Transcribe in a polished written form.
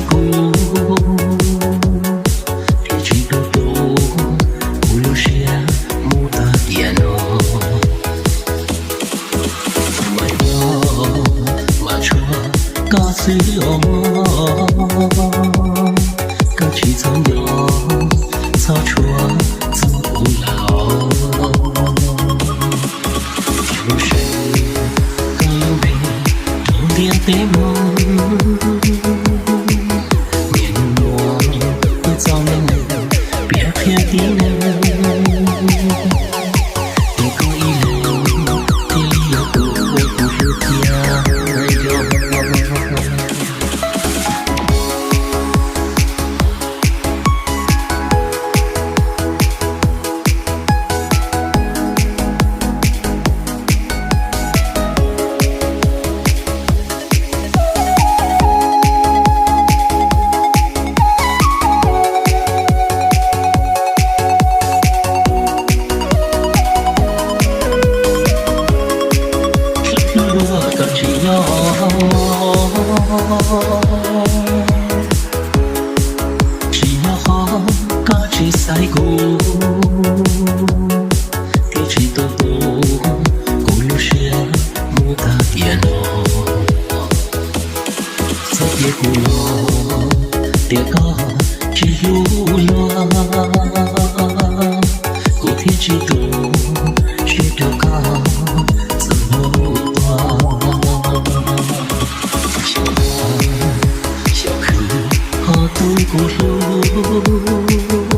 古，天气都多，不留下牡丹点哦。买我马车嘎子哦，嘎起草哟，草车走不老。流水高有美，多点的梦。别偏地呢，一个一人，地里有个我不是天哟。只要好家己赛古，天气都多，古有些牡丹点哦。在别古咯，别个只有乱，古天气多，雪都高。小可好渡过路。